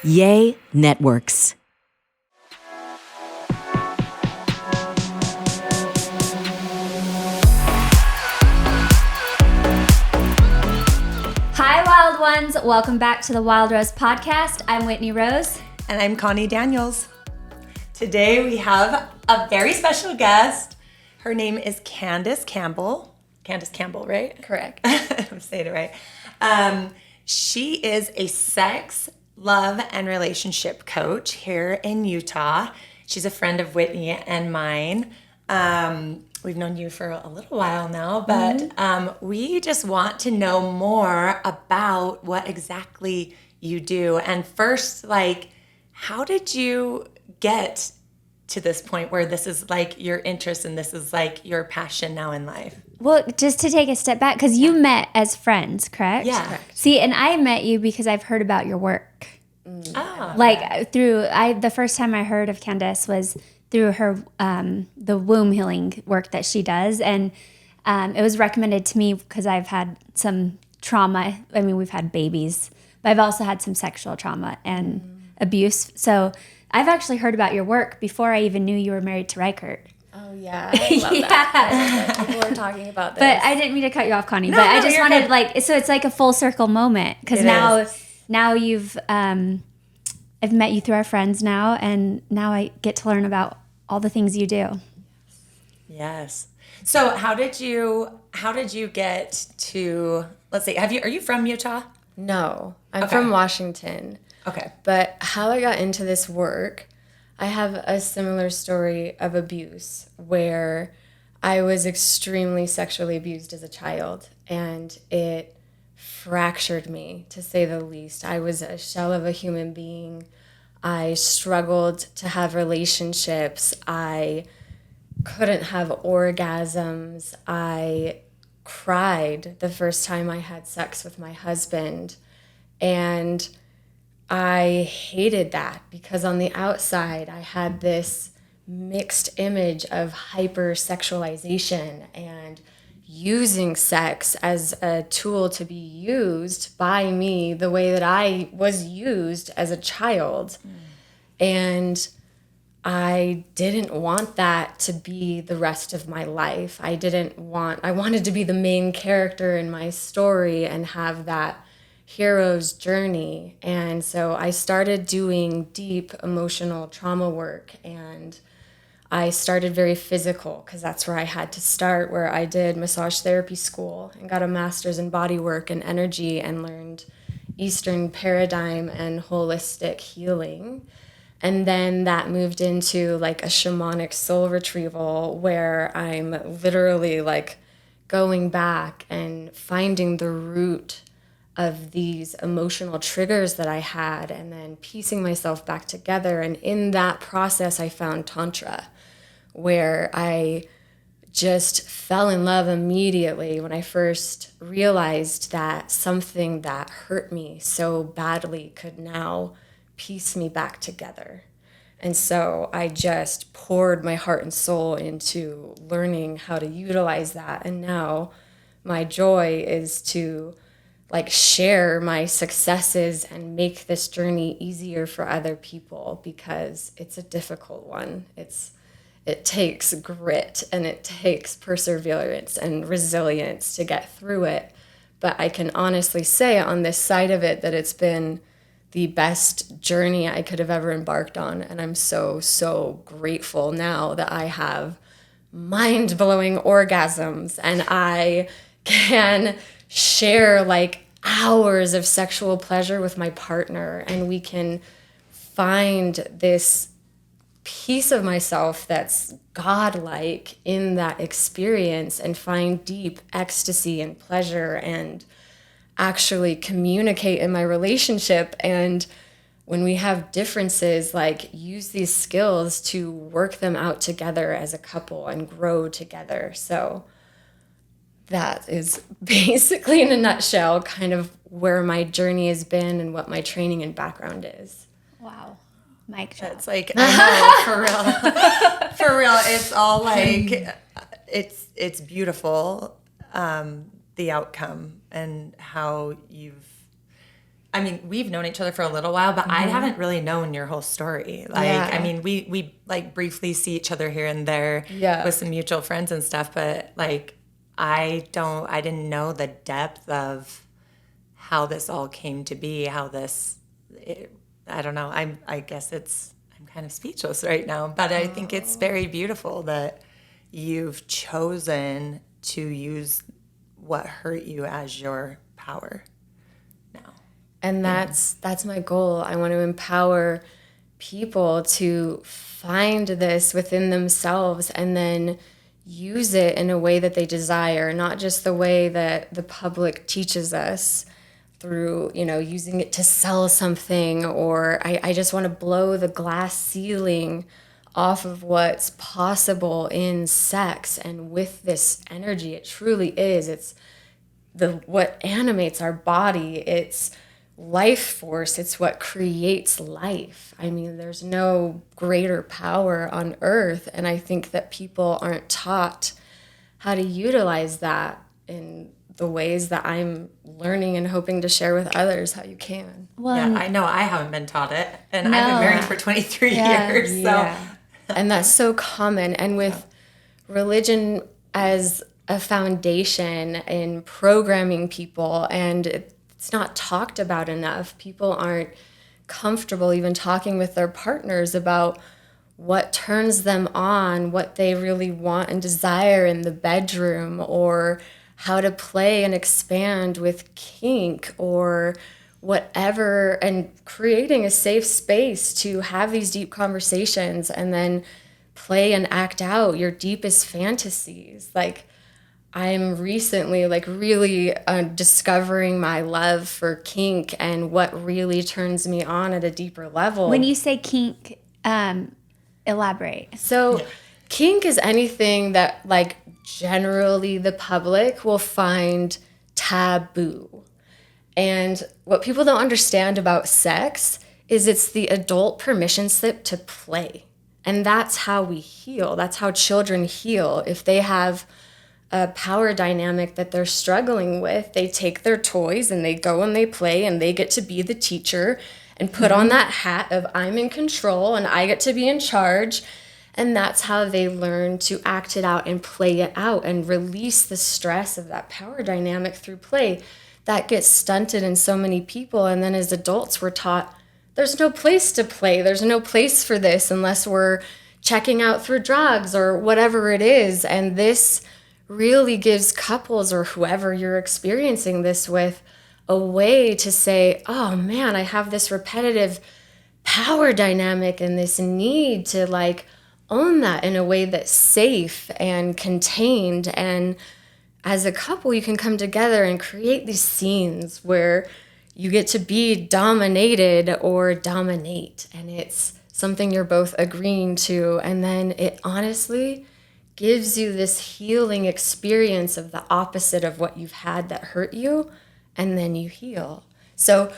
Yay Networks. Hi, Wild Ones. Welcome back to the Wild Rose podcast. I'm Whitney Rose. And I'm Connie Daniels. Today we have a very special guest. Her name is Candace Campbell. Candace Campbell, right? Correct. I'm saying it right. She is a sex, love, and relationship coach here in Utah. She's a friend of Whitney and mine. We've known you for a little while now, but we just want to know more about what exactly you do. And first, how did you get to this point where this is like your interest and this is like your passion now in life? Well, just to take a step back, because you met as friends, correct? Yeah. Correct. See, and I met you because I've heard about your work. The first time I heard of Candace was through her, the womb healing work that she does. And it was recommended to me because I've had some trauma. I mean, we've had babies, but I've also had some sexual trauma and abuse. So I've actually heard about your work before I even knew you were married to Reichert. Oh, yeah. I love that. People are talking about this. But I didn't mean to cut you off, Connie. But I just wanted, so it's like a full circle moment. Because now you've, I've met you through our friends now, and now I get to learn about all the things you do. Yes. So how did you get to, let's see, are you from Utah? No, I'm from Washington. Okay. But how I got into this work, I have a similar story of abuse where I was extremely sexually abused as a child, and it fractured me, to say the least. I was a shell of a human being. I struggled to have relationships. I couldn't have orgasms. I cried the first time I had sex with my husband. And I hated that because on the outside, I had this mixed image of hypersexualization and using sex as a tool to be used by me the way that I was used as a child. And I didn't want that to be the rest of my life. I wanted to be the main character in my story and have that hero's journey. And so I started doing deep emotional trauma work, and I started very physical because that's where I had to start, where I did massage therapy school and got a master's in body work and energy and learned Eastern paradigm and holistic healing. And then that moved into like a shamanic soul retrieval where I'm literally like going back and finding the root of these emotional triggers that I had and then piecing myself back together. And in that process, I found Tantra, where I just fell in love immediately when I first realized that something that hurt me so badly could now piece me back together. And so I just poured my heart and soul into learning how to utilize that. And now my joy is to share my successes and make this journey easier for other people, because it's a difficult one. It takes grit and it takes perseverance and resilience to get through it. But I can honestly say on this side of it that it's been the best journey I could have ever embarked on. And I'm so, so grateful now that I have mind-blowing orgasms and I can share hours of sexual pleasure with my partner, and we can find this piece of myself that's godlike in that experience and find deep ecstasy and pleasure and actually communicate in my relationship. And when we have differences, use these skills to work them out together as a couple and grow together. So that is basically, in a nutshell, kind of where my journey has been and what my training and background is. Wow. Mic drop. It's I know, for real. For real. It's all it's beautiful, the outcome and how you've, I mean, we've known each other for a little while, but I haven't really known your whole story. Like, Yeah. I mean, we like briefly see each other here and there with some mutual friends and stuff, but like, I didn't know the depth of how this all came to be, I don't know. I guess I'm kind of speechless right now, but I think it's very beautiful that you've chosen to use what hurt you as your power now. And that's my goal. I want to empower people to find this within themselves and then use it in a way that they desire, not just the way that the public teaches us through, using it to sell something, or I just want to blow the glass ceiling off of what's possible in sex and with this energy. It truly is. It's what animates our body. It's life force. It's what creates life. I mean, there's no greater power on earth. And I think that people aren't taught how to utilize that in the ways that I'm learning and hoping to share with others how you can. Well, Yeah, I know I haven't been taught it, and No. I've been married for 23 years. So Yeah. And that's so common. And with religion as a foundation in programming people, and it's not talked about enough. People aren't comfortable even talking with their partners about what turns them on, what they really want and desire in the bedroom, or how to play and expand with kink or whatever, and creating a safe space to have these deep conversations and then play and act out your deepest fantasies. Like, I'm recently really discovering my love for kink and what really turns me on at a deeper level. when you say kink, elaborate. So kink is anything that generally the public will find taboo. And what people don't understand about sex is it's the adult permission slip to play. And that's how we heal. That's how children heal. If they have a power dynamic that they're struggling with, they take their toys and they go and they play, and they get to be the teacher and put on that hat of I'm in control and I get to be in charge. And that's how they learn to act it out and play it out and release the stress of that power dynamic through play. That gets stunted in so many people. And then as adults, we're taught there's no place to play. There's no place for this unless we're checking out through drugs or whatever it is. And this really gives couples or whoever you're experiencing this with a way to say, oh man, I have this repetitive power dynamic and this need to own that in a way that's safe and contained. And as a couple, you can come together and create these scenes where you get to be dominated or dominate. And it's something you're both agreeing to. And then it honestly gives you this healing experience of the opposite of what you've had that hurt you. And then you heal. So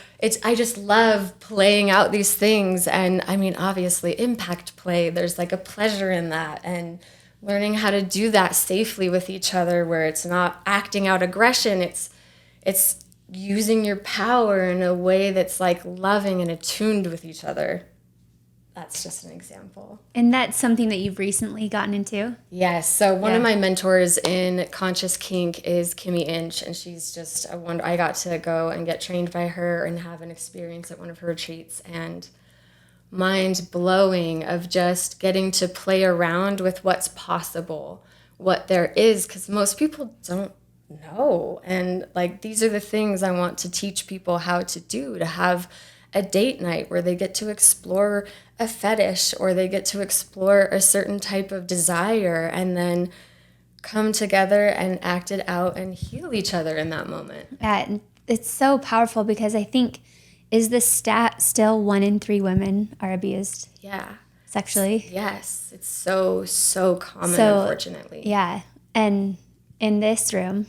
I just love playing out these things. And I mean, obviously impact play, there's a pleasure in that, and learning how to do that safely with each other where it's not acting out aggression. It's using your power in a way that's loving and attuned with each other. That's just an example. And that's something that you've recently gotten into? Yes. So one of my mentors in Conscious Kink is Kimmy Inch, and she's just a wonder. I got to go and get trained by her and have an experience at one of her retreats, and mind-blowing of just getting to play around with what's possible, what there is, because most people don't know. And these are the things I want to teach people how to do, to have a date night where they get to explore a fetish or they get to explore a certain type of desire and then come together and act it out and heal each other in that moment. Yeah, it's so powerful because I think, is the stat still 1 in 3 women are abused? Yeah. Sexually? Yes. It's so common, unfortunately. Yeah. And in this room,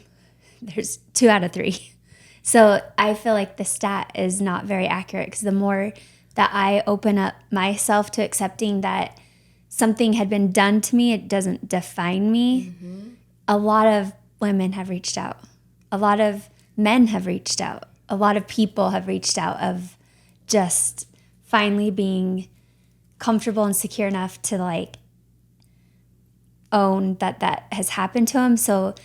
there's 2 out of 3. So I feel like the stat is not very accurate, because the more that I open up myself to accepting that something had been done to me, it doesn't define me. Mm-hmm. A lot of women have reached out. A lot of men have reached out. a lot of people have reached out of just finally being comfortable and secure enough to like own that has happened to them. So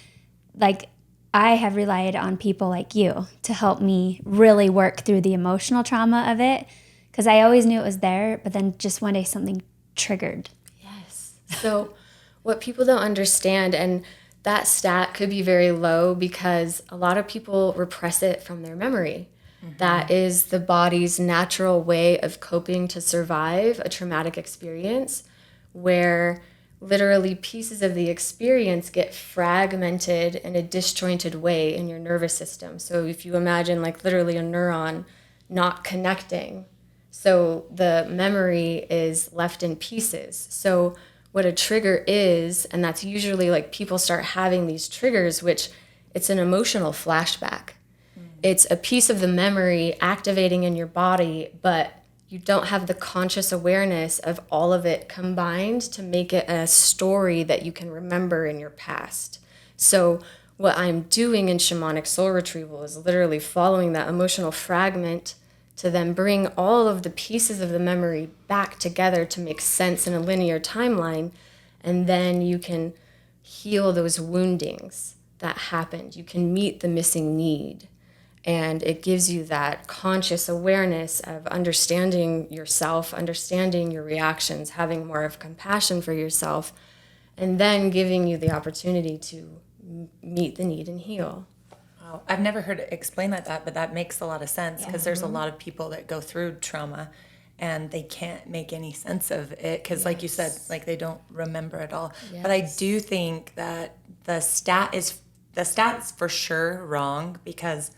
like I have relied on people like you to help me really work through the emotional trauma of it, because I always knew it was there, but then just one day something triggered. Yes. So what people don't understand, and that stat could be very low because a lot of people repress it from their memory. Mm-hmm. That is the body's natural way of coping to survive a traumatic experience, where literally pieces of the experience get fragmented in a disjointed way in your nervous system. So if you imagine like literally a neuron not connecting, so the memory is left in pieces. So what a trigger is, and that's usually like people start having these triggers, which it's an emotional flashback. It's a piece of the memory activating in your body, but you don't have the conscious awareness of all of it combined to make it a story that you can remember in your past. So what I'm doing in shamanic soul retrieval is literally following that emotional fragment to then bring all of the pieces of the memory back together to make sense in a linear timeline. And then you can heal those woundings that happened. You can meet the missing need. And it gives you that conscious awareness of understanding yourself, understanding your reactions, having more of compassion for yourself, and then giving you the opportunity to meet the need and heal. Wow. I've never heard it explained like that, but that makes a lot of sense because there's a lot of people that go through trauma and they can't make any sense of it because like you said, like they don't remember it all. Yes. But I do think that the stat's for sure wrong because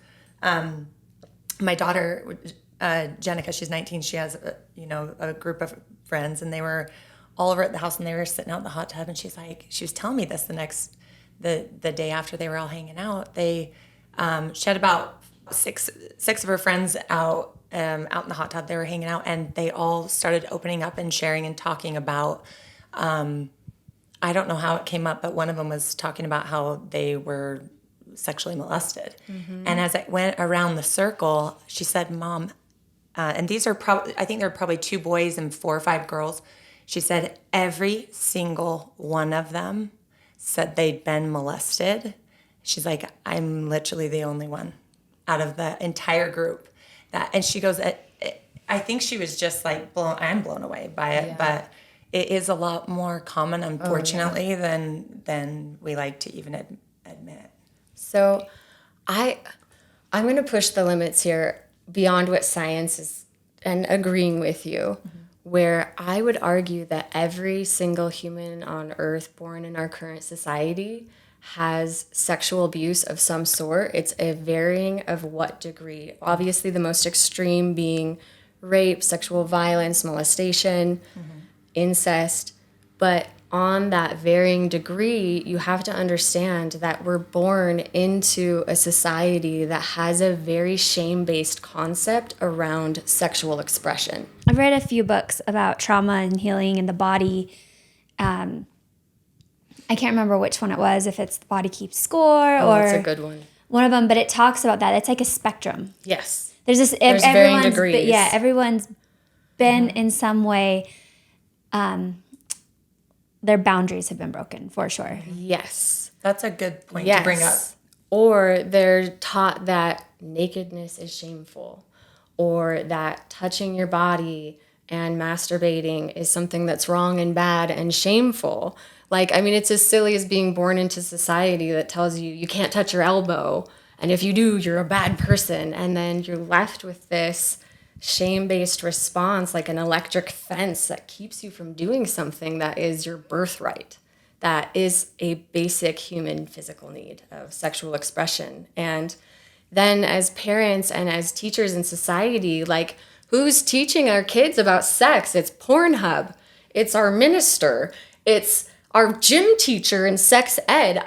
my daughter, Jenica, she's 19. She has, a group of friends, and they were all over at the house, and they were sitting out in the hot tub. And she was telling me this the day after they were all hanging out. She had about six of her friends out in the hot tub. They were hanging out, and they all started opening up and sharing and talking about. I don't know how it came up, but one of them was talking about how they were sexually molested. Mm-hmm. And as it went around the circle, she said, Mom, and these are I think there are probably 2 boys and 4 or 5 girls. She said every single one of them said they'd been molested. She's like, I'm literally the only one out of the entire group and she goes, I think she was just like I'm blown away by it, but it is a lot more common, unfortunately, than we like to even admit. So I'm going to push the limits here beyond what science is and agreeing with you, where I would argue that every single human on earth born in our current society has sexual abuse of some sort. It's a varying of what degree. Obviously, the most extreme being rape, sexual violence, molestation, incest, but on that varying degree, you have to understand that we're born into a society that has a very shame-based concept around sexual expression. I've read a few books about trauma and healing in the body. I can't remember which one it was, if it's The Body Keeps Score or that's a good one of them, but it talks about that. It's like a spectrum. Yes. There's varying degrees. Everyone's been in some way, their boundaries have been broken, for sure. Yes. That's a good point to bring up. Or they're taught that nakedness is shameful, or that touching your body and masturbating is something that's wrong and bad and shameful. It's as silly as being born into society that tells you you can't touch your elbow, and if you do, you're a bad person. And then you're left with this shame-based response, like an electric fence that keeps you from doing something that is your birthright, that is a basic human physical need of sexual expression. And then as parents and as teachers in society, who's teaching our kids about sex? It's Pornhub, it's our minister, it's our gym teacher in sex ed.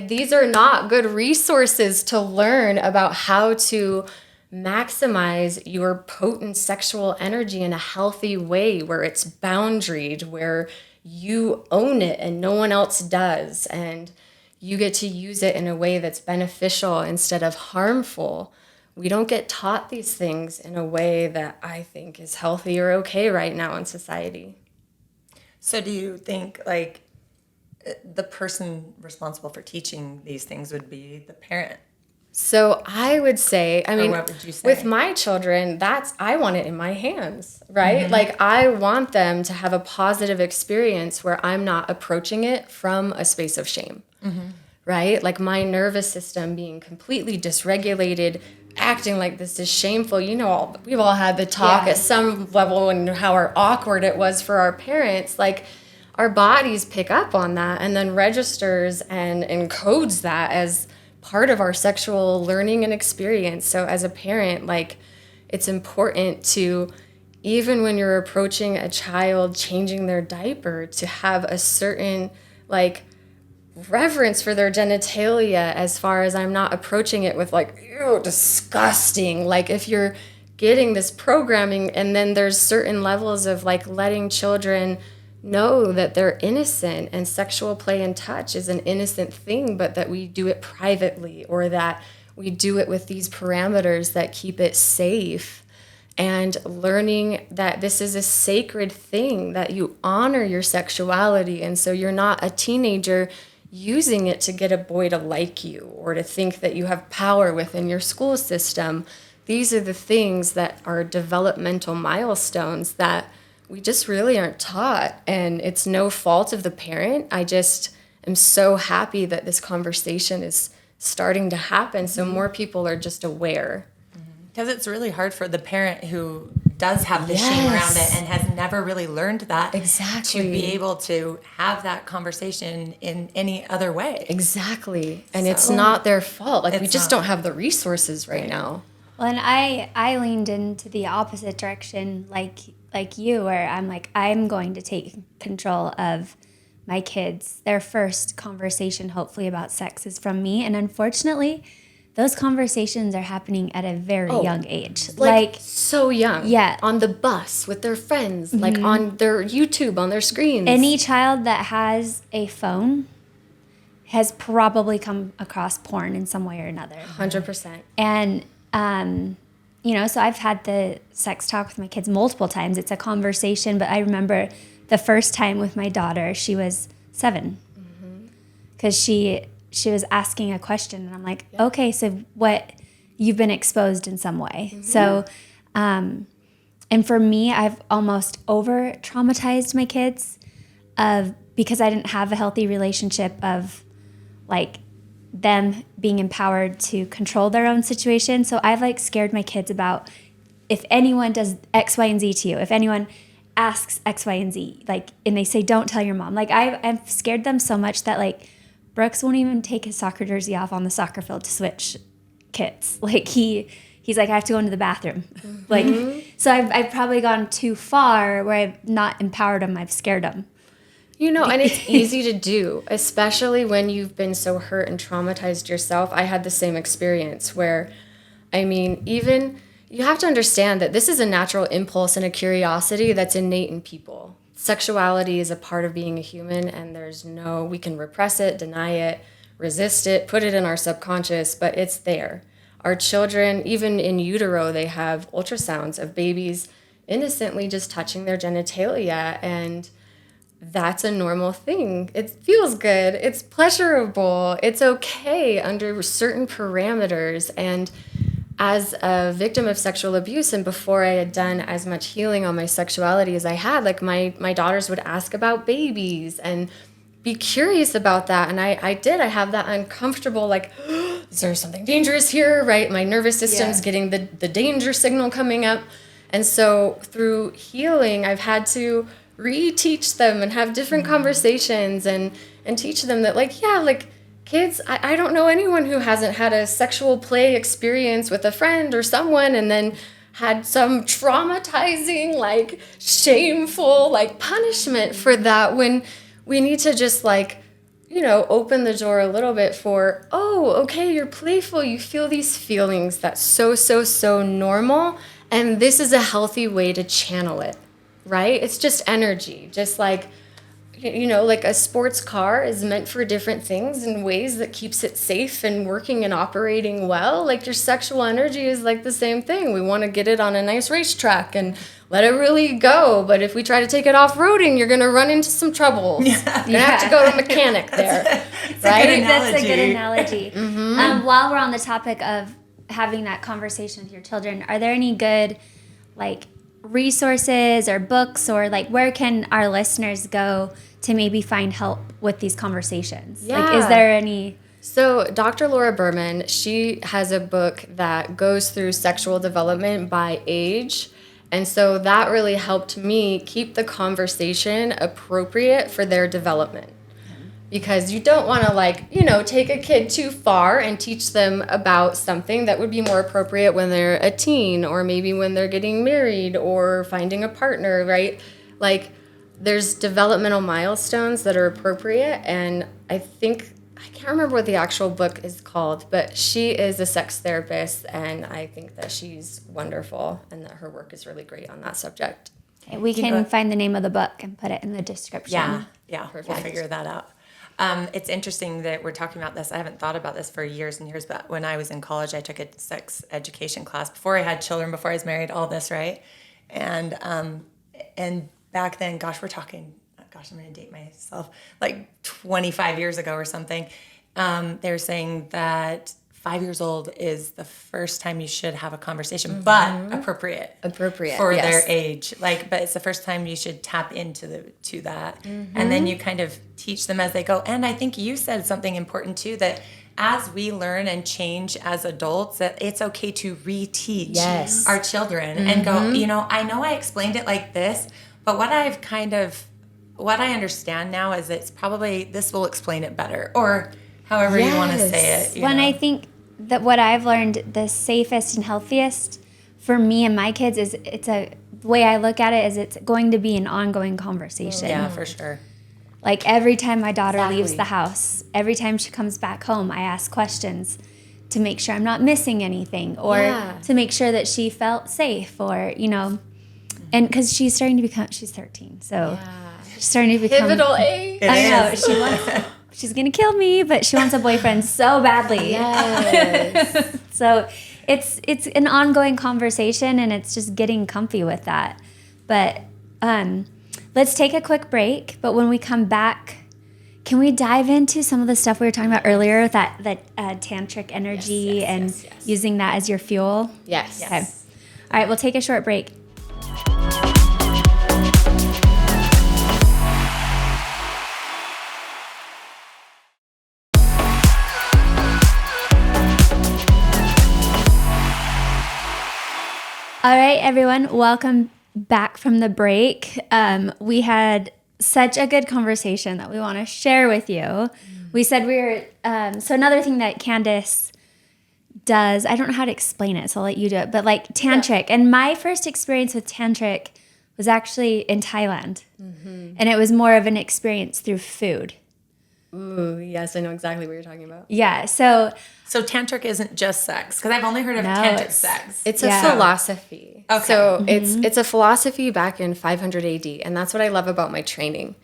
These are not good resources to learn about how to maximize your potent sexual energy in a healthy way, where it's boundaried, where you own it and no one else does, and you get to use it in a way that's beneficial instead of harmful, we don't get taught these things in a way that I think is healthy or okay right now in society. So do you think like the person responsible for teaching these things would be the parent? So I would say, I mean, what would you say? with my children, I want it in my hands, right? Like I want them to have a positive experience where I'm not approaching it from a space of shame, right? Like my nervous system being completely dysregulated, acting like this is shameful. You know, we've all had the talk at some level and how awkward it was for our parents. Like our bodies pick up on that and then registers and encodes that as part of our sexual learning and experience. So as a parent, like it's important to, even when you're approaching a child changing their diaper, to have a certain like reverence for their genitalia, as far as I'm not approaching it with like, ew, disgusting. Like if you're getting this programming, and then there's certain levels of like letting children know that they're innocent and sexual play and touch is an innocent thing, but that we do it privately, or that we do it with these parameters that keep it safe. And learning that this is a sacred thing, that you honor your sexuality. And so you're not a teenager using it to get a boy to like you or to think that you have power within your school system. These are the things that are developmental milestones that we just really aren't taught. And it's no fault of the parent. I just am so happy that this conversation is starting to happen so more people are just aware. Because it's really hard for the parent who does have the shame around it and has never really learned that Exactly. to be able to have that conversation in any other way. Exactly. And it's not their fault. Like we It's just not. don't have the resources right now. Well, and I leaned into the opposite direction, like you, where I'm like, I'm going to take control of my kids. Their first conversation, hopefully, about sex is from me. And unfortunately, those conversations are happening at a very young age. Like so young. Yeah. On the bus with their friends, like on their YouTube, on their screens. Any child that has a phone has probably come across porn in some way or another. 100%. And, so I've had the sex talk with my kids multiple times. It's a conversation, but I remember the first time with my daughter, she was 7. Because she was asking a question, and I'm like, okay, so what, you've been exposed in some way. So, and for me, I've almost over traumatized my kids because I didn't have a healthy relationship of like them being empowered to control their own situation. So I've like scared my kids about if anyone does X, Y, and Z to you, if anyone asks X, Y, and Z, like, and they say, don't tell your mom. Like I've scared them so much that like Brooks won't even take his soccer jersey off on the soccer field to switch kits. Like he's like, I have to go into the bathroom. Like, so I've probably gone too far where I've not empowered them. I've scared them. And it's easy to do, especially when you've been so hurt and traumatized yourself. I had the same experience where, even you have to understand that this is a natural impulse and a curiosity that's innate in people. Sexuality is a part of being a human, and we can repress it, deny it, resist it, put it in our subconscious, but it's there. Our children, even in utero, they have ultrasounds of babies innocently just touching their genitalia, and that's a normal thing. It feels good. It's pleasurable. It's okay under certain parameters. And as a victim of sexual abuse, and before I had done as much healing on my sexuality as I had, like my daughters would ask about babies and be curious about that. And I did. I have that uncomfortable, like, is there something dangerous here, right? My nervous system's getting the danger signal coming up. And so through healing, I've had to reteach them and have different conversations and teach them that, like, kids, I don't know anyone who hasn't had a sexual play experience with a friend or someone and then had some traumatizing, like, shameful, like, punishment for that, when we need to just, like, open the door a little bit for, oh, okay, you're playful, you feel these feelings, that's so normal, and this is a healthy way to channel it, right? It's just energy, just like, like a sports car is meant for different things in ways that keeps it safe and working and operating well. Like your sexual energy is like the same thing. We want to get it on a nice racetrack and let it really go. But if we try to take it off-roading, you're going to run into some troubles. You're going to have to go to a mechanic there. Right? That's a good analogy. While we're on the topic of having that conversation with your children, are there any good, like, resources or books, or like where can our listeners go to maybe find help with these conversations? Yeah. Like, is there any? So Dr. Laura Berman, she has a book that goes through sexual development by age. And so that really helped me keep the conversation appropriate for their development. Because you don't want to take a kid too far and teach them about something that would be more appropriate when they're a teen, or maybe when they're getting married or finding a partner, right? Like, there's developmental milestones that are appropriate. And I can't remember what the actual book is called, but she is a sex therapist, and I think that she's wonderful and that her work is really great on that subject. Okay, we can find the name of the book and put it in the description. Yeah, Perfect. we'll figure that out. It's interesting that we're talking about this. I haven't thought about this for years and years, but when I was in college, I took a sex education class before I had children, before I was married, all this, right? And back then, I'm going to date myself, like 25 years ago or something. They were saying that 5 years old is the first time you should have a conversation, but appropriate for their age. But it's the first time you should tap into that, and then you kind of teach them as they go. And I think you said something important too, that as we learn and change as adults, that it's okay to reteach our children and go, I know I explained it like this, but what I understand now is it's probably this will explain it better, or however you want to say it. I think that what I've learned, the safest and healthiest for me and my kids is the way I look at it is it's going to be an ongoing conversation. Yeah, for sure. Like every time my daughter leaves the house, every time she comes back home, I ask questions to make sure I'm not missing anything, or to make sure that she felt safe, or, and because she's 13, so she's starting to become pivotal age. I know, she's gonna kill me, but she wants a boyfriend so badly. Yes. So it's an ongoing conversation, and it's just getting comfy with that. But let's take a quick break. But when we come back, can we dive into some of the stuff we were talking about earlier, with that tantric energy and using that as your fuel? Yes. Okay. All right, we'll take a short break. All right, everyone, welcome back from the break. We had such a good conversation that we want to share with you. We said so another thing that Candace does, I don't know how to explain it, so I'll let you do it, but like tantric. And my first experience with tantric was actually in Thailand. And it was more of an experience through food. Ooh, yes, I know exactly what you're talking about. Yeah, so tantric isn't just sex, because I've only heard of tantric sex. It's a philosophy. Okay. So it's a philosophy back in 500 AD, and that's what I love about my training,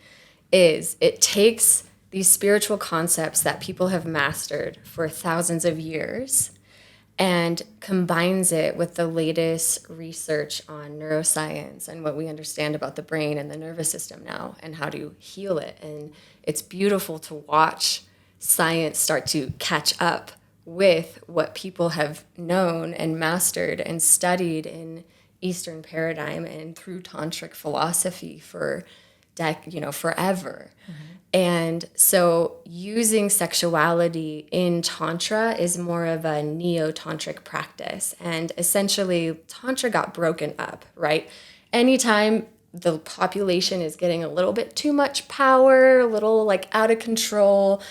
is it takes these spiritual concepts that people have mastered for thousands of years and combines it with the latest research on neuroscience and what we understand about the brain and the nervous system now and how to heal it. And it's beautiful to watch science start to catch up with what people have known and mastered and studied in Eastern paradigm and through tantric philosophy for forever. And so using sexuality in Tantra is more of a neo-tantric practice. And essentially, Tantra got broken up, right? Anytime the population is getting a little bit too much power, a little out of control,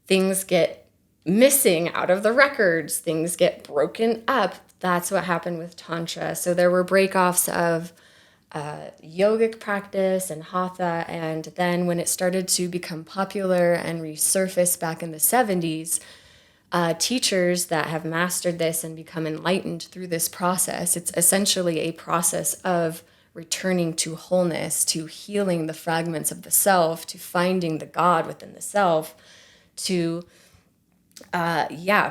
things get missing out of the records, things get broken up. That's what happened with Tantra. So there were breakoffs of yogic practice and hatha, and then when it started to become popular and resurface back in the 70s, teachers that have mastered this and become enlightened through this process, it's essentially a process of returning to wholeness, to healing the fragments of the self, to finding the God within the self, to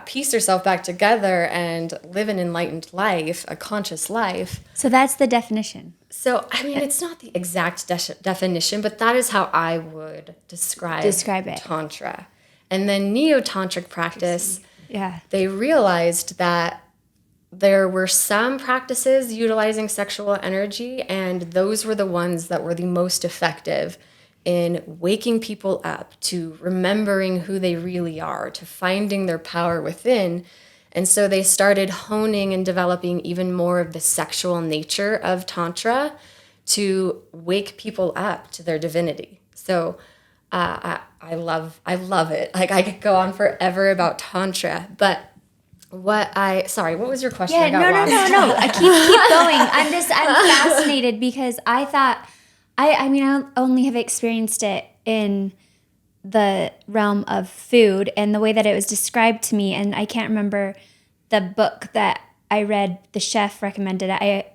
piece yourself back together and live an enlightened life, a conscious life. So that's the definition. So, I mean, it's not the exact definition, but that is how I would describe it. Tantra. And then Neo-Tantric practice, they realized that there were some practices utilizing sexual energy, and those were the ones that were the most effective in waking people up to remembering who they really are, to finding their power within. And so they started honing and developing even more of the sexual nature of Tantra to wake people up to their divinity. So I love it. Like, I could go on forever about Tantra, but what was your question? Yeah, no. I keep going. I'm fascinated because I thought, I only have experienced it in the realm of food and the way that it was described to me. And I can't remember the book that I read. The chef recommended it.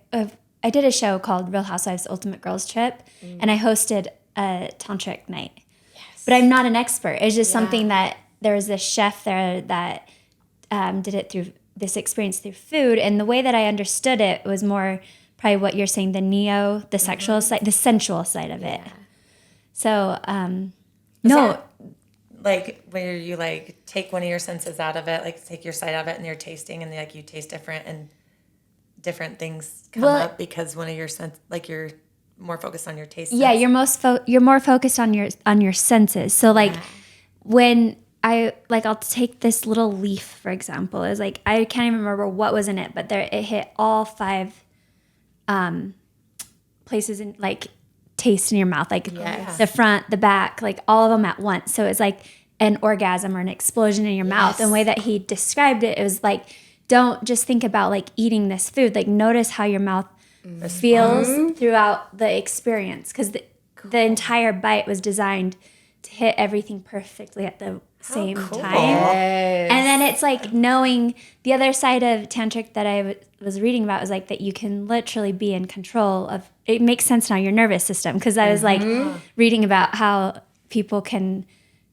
I did a show called Real Housewives Ultimate Girls Trip, and I hosted a tantric night. Yes. But I'm not an expert. It's just something that there was this chef there that did it through this experience through food. And the way that I understood it was more probably what you're saying, the sexual side, the sensual side of it. So, like where you like take one of your senses out of it, like take your sight out of it and you're tasting and like you taste different and different things come up because one of your like you're more focused on your taste. Yeah, you're more focused on your senses. So like when I'll take this little leaf, for example, is like, I can't even remember what was in it, but it hit all 5 places in like taste in your mouth, like the front, the back, like all of them at once. So it's like an orgasm or an explosion in your mouth. And the way that he described it, it was like, don't just think about like eating this food, like notice how your mouth feels throughout the experience. Because the entire bite was designed to hit everything perfectly at the same time. Yes. And then it's like knowing the other side of tantric that I was reading about was like that you can literally be in control of, it makes sense now, your nervous system. Because I was like reading about how people can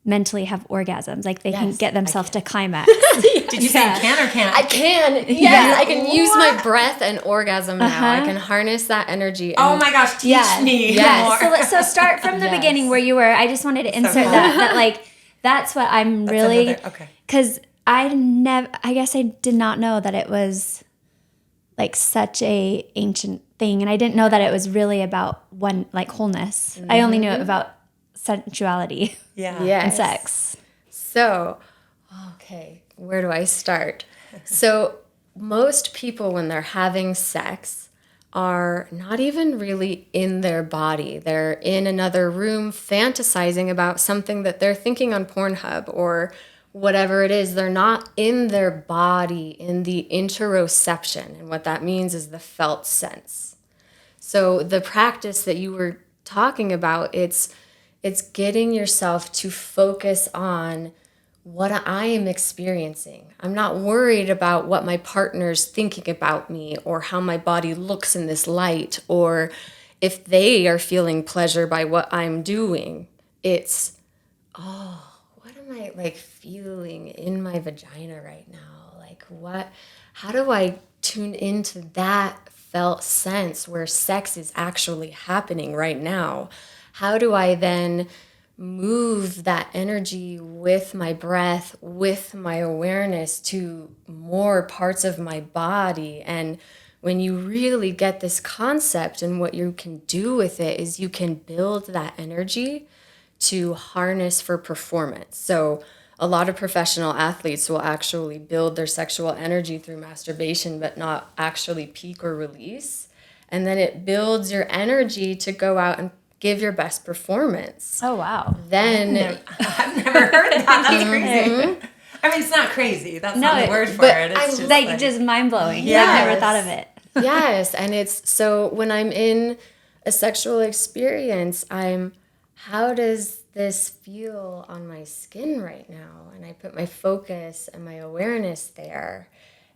mentally have orgasms, like they can get themselves to climax. Did you say can or can't? I can. Yes, I can use my breath and orgasm now. I can harness that energy. Oh my gosh, teach me more. So start from the beginning where you were. I just wanted to insert that like that's what I'm really, because I guess I did not know that it was like such a ancient thing, and I didn't know that it was really about one, like wholeness. I only knew it about sensuality and sex. So, okay, where do I start? So most people, when they're having sex, are not even really in their body. They're in another room fantasizing about something that they're thinking on Pornhub or whatever it is. They're not in their body, in the interoception. And what that means is the felt sense. So the practice that you were talking about, it's getting yourself to focus on what I am experiencing. I'm not worried about what my partner's thinking about me or how my body looks in this light or if they are feeling pleasure by what I'm doing. It's, what am I like feeling in my vagina right now? Like how do I tune into that felt sense where sex is actually happening right now? How do I then move that energy with my breath, with my awareness to more parts of my body? And when you really get this concept, and what you can do with it is you can build that energy to harness for performance. So a lot of professional athletes will actually build their sexual energy through masturbation, but not actually peak or release. And then it builds your energy to go out and give your best performance. Oh, wow. Then I've never heard that. That's crazy. I mean, it's not crazy. That's not the word for it. It's just like just mind-blowing. Yes. I've never thought of it. Yes, and it's so when I'm in a sexual experience, how does this feel on my skin right now? And I put my focus and my awareness there.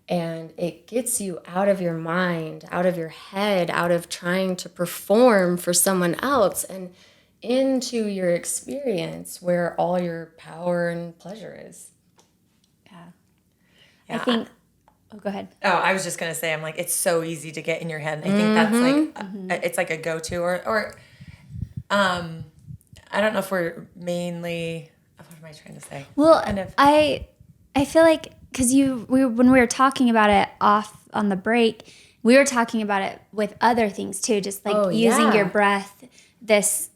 And it gets you out of your mind, out of your head, out of trying to perform for someone else, and into your experience where all your power and pleasure is. I think, go ahead. Oh, I was just going to say, I'm like, it's so easy to get in your head. And I think that's like, it's like a go-to or I don't know if we're mainly, what am I trying to say? Well, Kind of. I feel like, because when we were talking about it off on the break, we were talking about it with other things too, just like using your breath, this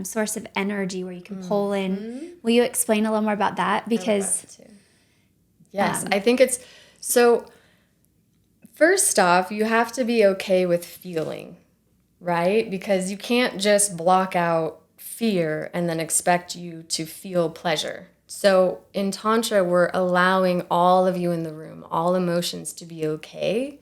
source of energy where you can pull in. Will you explain a little more about that? Because yes, I think it's so. First off, you have to be okay with feeling, right? Because you can't just block out fear and then expect you to feel pleasure. So in Tantra, we're allowing all of you in the room, all emotions to be okay.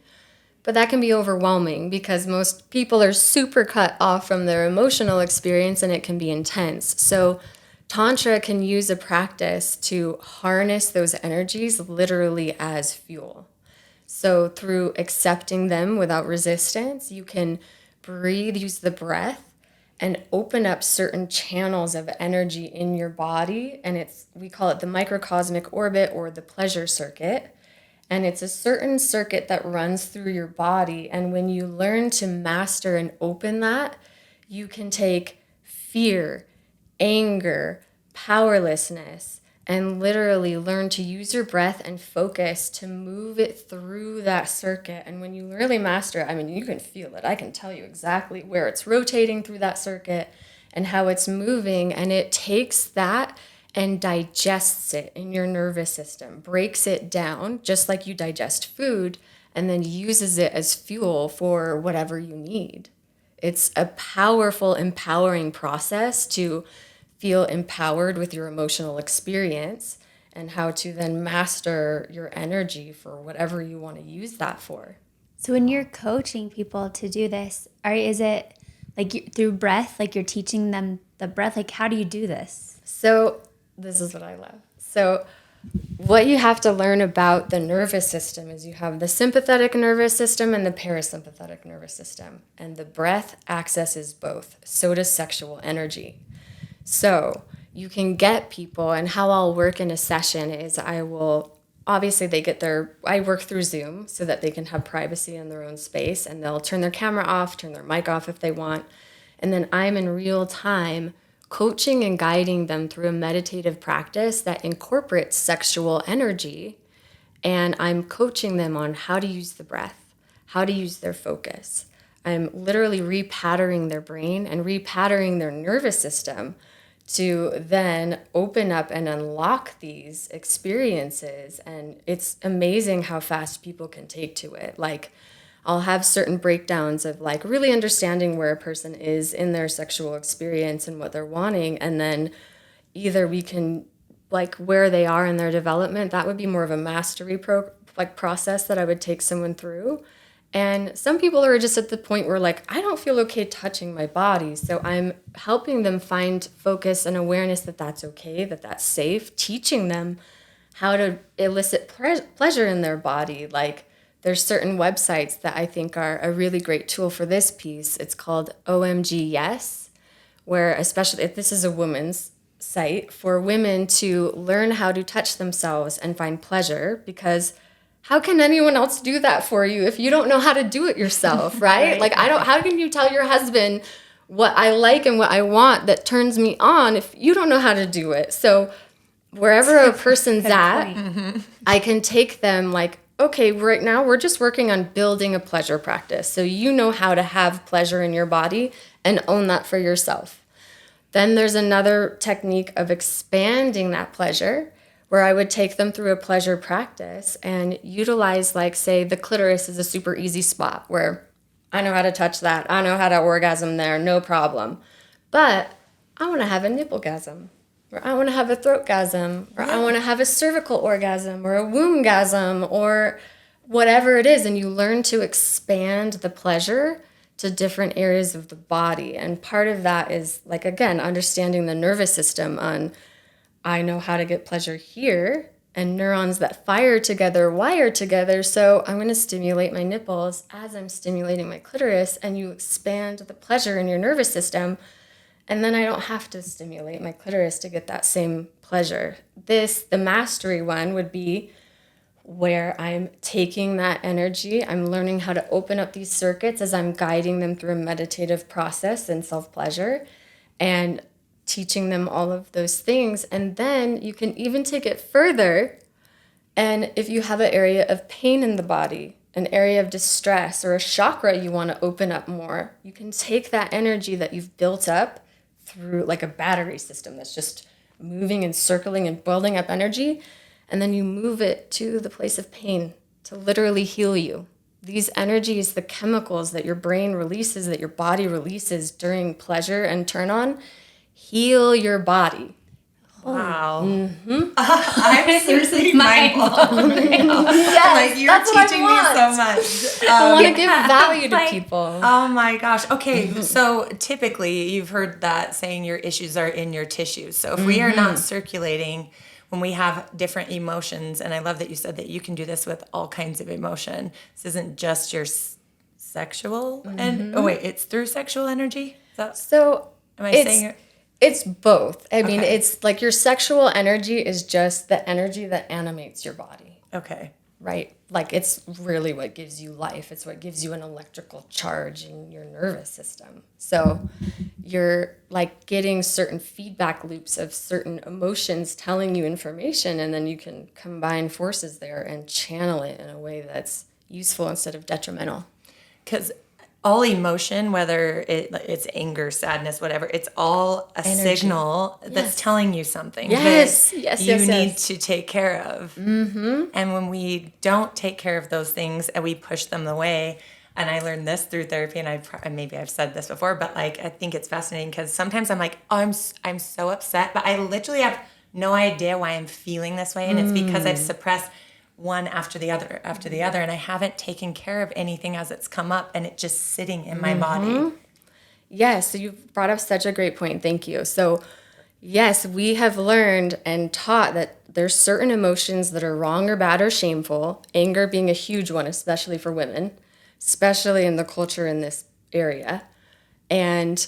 But that can be overwhelming because most people are super cut off from their emotional experience and it can be intense. So Tantra can use a practice to harness those energies literally as fuel. So through accepting them without resistance, you can breathe, use the breath, and open up certain channels of energy in your body. And we call it the microcosmic orbit or the pleasure circuit. And it's a certain circuit that runs through your body. And when you learn to master and open that, you can take fear, anger, powerlessness, and literally learn to use your breath and focus to move it through that circuit. And when you really master it, I mean, you can feel it. I can tell you exactly where it's rotating through that circuit and how it's moving. And it takes that and digests it in your nervous system, breaks it down just like you digest food, and then uses it as fuel for whatever you need. It's a powerful, empowering process to feel empowered with your emotional experience and how to then master your energy for whatever you want to use that for. So when you're coaching people to do this, is it like through breath, like you're teaching them the breath? Like, how do you do this? So this is what I love. So what you have to learn about the nervous system is you have the sympathetic nervous system and the parasympathetic nervous system. And the breath accesses both. So does sexual energy. So you can get people, and how I'll work in a session is I work through Zoom so that they can have privacy in their own space, and they'll turn their camera off, turn their mic off if they want. And then I'm in real time coaching and guiding them through a meditative practice that incorporates sexual energy. And I'm coaching them on how to use the breath, how to use their focus. I'm literally repatterning their brain and repatterning their nervous system to then open up and unlock these experiences. And it's amazing how fast people can take to it. Like, I'll have certain breakdowns of like really understanding where a person is in their sexual experience and what they're wanting. And then either we can, like, where they are in their development, that would be more of a mastery process that I would take someone through. And some people are just at the point where, like, I don't feel okay touching my body. So I'm helping them find focus and awareness that that's okay, that that's safe, teaching them how to elicit pleasure in their body. Like, there's certain websites that I think are a really great tool for this piece. It's called OMG Yes, where, especially if this is a woman's site, for women to learn how to touch themselves and find pleasure, because how can anyone else do that for you if you don't know how to do it yourself, right? Like, how can you tell your husband what I like and what I want that turns me on if you don't know how to do it? So wherever a person's at, I can take them like, okay, right now we're just working on building a pleasure practice. So you know how to have pleasure in your body and own that for yourself. Then there's another technique of expanding that pleasure, where I would take them through a pleasure practice and utilize, like, say, the clitoris is a super easy spot where I know how to touch that. I know how to orgasm there, no problem. But I want to have a nipplegasm, or I want to have a throatgasm, or I want to have a cervical orgasm, or a wombgasm, or whatever it is. And you learn to expand the pleasure to different areas of the body. And part of that is, like, again, understanding the nervous system on, I know how to get pleasure here, and neurons that fire together wire together. So I'm going to stimulate my nipples as I'm stimulating my clitoris, and you expand the pleasure in your nervous system. And then I don't have to stimulate my clitoris to get that same pleasure. The mastery one would be where I'm taking that energy, I'm learning how to open up these circuits as I'm guiding them through a meditative process and self-pleasure and teaching them all of those things. And then you can even take it further. And if you have an area of pain in the body, an area of distress, or a chakra you want to open up more, you can take that energy that you've built up through like a battery system that's just moving and circling and building up energy, and then you move it to the place of pain to literally heal you. These energies, the chemicals that your brain releases, that your body releases during pleasure and turn on, heal your body. Wow. Mm-hmm. I'm seriously mind blown right now. Yes, like, you're teaching me so much. I want to give value to people. Oh my gosh. Okay. So typically you've heard that saying your issues are in your tissues. So if we are not circulating when we have different emotions, and I love that you said that you can do this with all kinds of emotion. This isn't just your sexual and it's through sexual energy? So am I saying it? It's both. I mean, it's like your sexual energy is just the energy that animates your body. Okay. Right? Like it's really what gives you life. It's what gives you an electrical charge in your nervous system. So you're like getting certain feedback loops of certain emotions telling you information, and then you can combine forces there and channel it in a way that's useful instead of detrimental. Because all emotion, whether it's anger, sadness, whatever, it's all a signal that's telling you something that you need to take care of. Mm-hmm. And when we don't take care of those things and we push them away, and I learned this through therapy, and maybe I've said this before, but like I think it's fascinating because sometimes I'm like, oh, I'm so upset, but I literally have no idea why I'm feeling this way, and it's because I've suppressed one after the other, and I haven't taken care of anything as it's come up, and it's just sitting in my body. Yes, so you brought up such a great point. Thank you. So yes, we have learned and taught that there's certain emotions that are wrong or bad or shameful, anger being a huge one, especially for women, especially in the culture in this area. And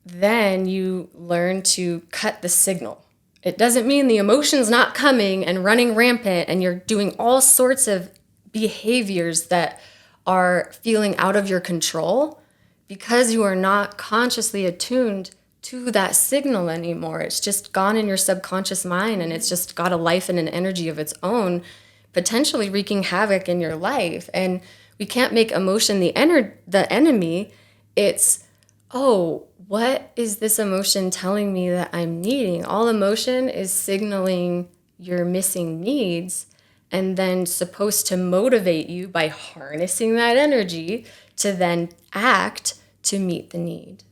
then you learn to cut the signal. It doesn't mean the emotion's not coming and running rampant and you're doing all sorts of behaviors that are feeling out of your control because you are not consciously attuned to that signal anymore. It's just gone in your subconscious mind, and it's just got a life and an energy of its own, potentially wreaking havoc in your life. And we can't make emotion the enemy. It's, what is this emotion telling me that I'm needing? All emotion is signaling your missing needs and then supposed to motivate you by harnessing that energy to then act to meet the need.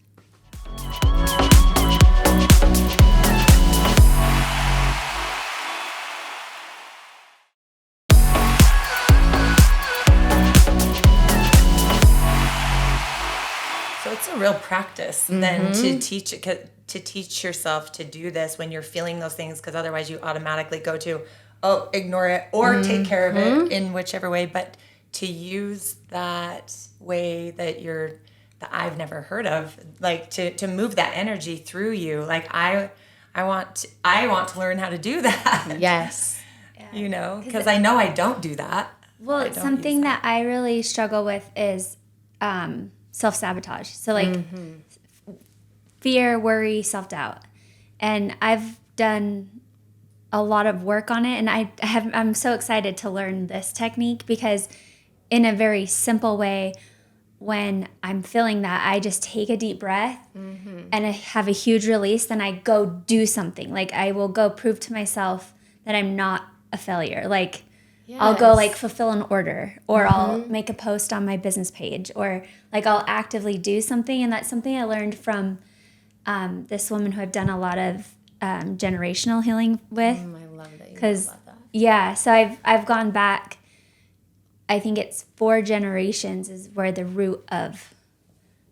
So it's a real practice then to teach yourself to do this when you're feeling those things, because otherwise you automatically go to, ignore it or take care of it in whichever way. But to use that way that I've never heard of, like to move that energy through you. Like I want to learn how to do that. Yes. You know, because I know I don't do that. Well, something that I really struggle with is self-sabotage. So like fear, worry, self-doubt. And I've done a lot of work on it, and I'm so excited to learn this technique because in a very simple way, when I'm feeling that, I just take a deep breath and I have a huge release, then I go do something. Like I will go prove to myself that I'm not a failure. Like I'll go like fulfill an order, or I'll make a post on my business page, or like I'll actively do something. And that's something I learned from this woman who I've done a lot of generational healing with. I love that you know about that. Yeah, so I've gone back. I think it's 4 generations is where the root of,